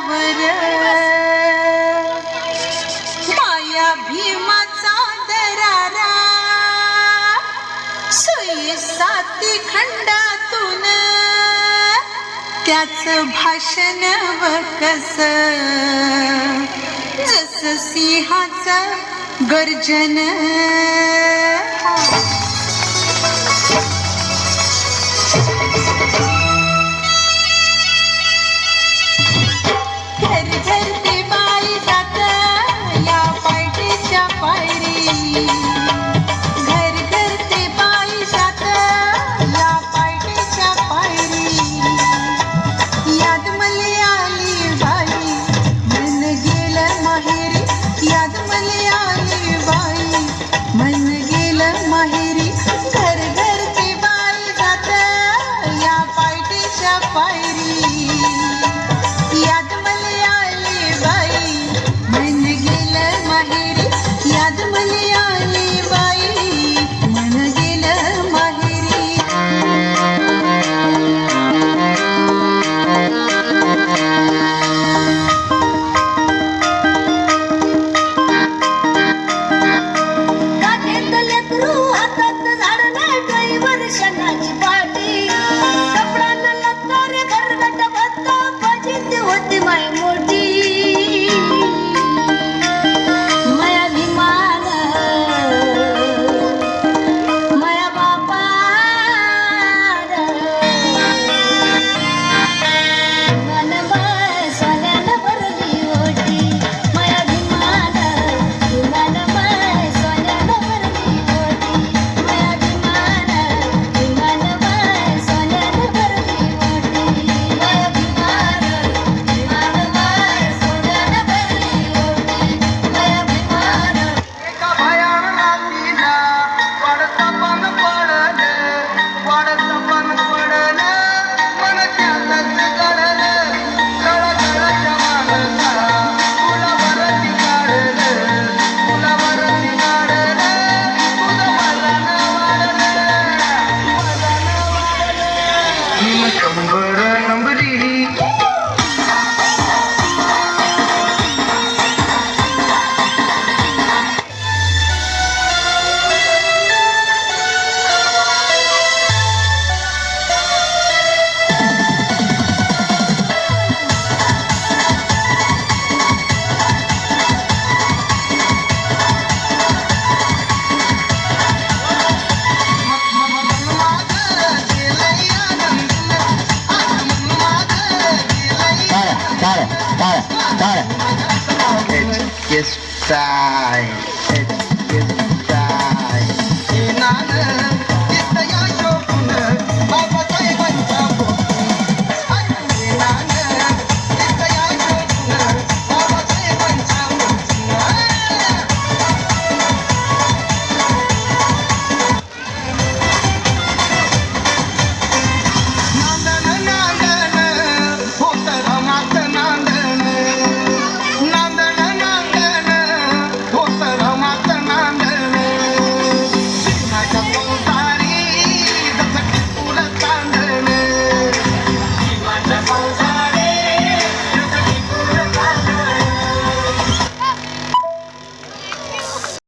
पायावर माया भीमाचा दरारा सुई साती खंडातून त्याच भाषण व कस जस सिंहाचं गर्जन घर घर ते बाई जात या पायरीच्या पायरी घर घर ते बाई जात या पायरीच्या पायरी याद मले आली बाई मन गेलं माहेरी याद मले आली बाई मन गेलं माहेरी घर घर ते बाई जात या पायरीच्या पायरी याद मले आली बाई मन गेलं माहेरी याद मले आली बाई मन गेलं माहेरी काठेत लेकरू हातात झाडलं काही वर्षांची पाटी कपड्यानं लत्तर घरगट भत्ता फजिती होती माय मोठी माया भीमान माया बापा मन माय सोन्यानं भरली ओटी माया भीमान भीमान माय सोन्यानं भरली ओटी माया भीमान भीमान माय सोन्यानं भरली ओटी माया भीमान भीमान माय सोन्यानं भरली ओटी माया भीमान एका भयान नातीला वाढतं पण पडलं मन त्यातच गळलं गळगळच्या माणसा फुलावरती काढलं फुलावरती काढलं तुझं मलानं वाढलं शंभर नंबरी Yes, time.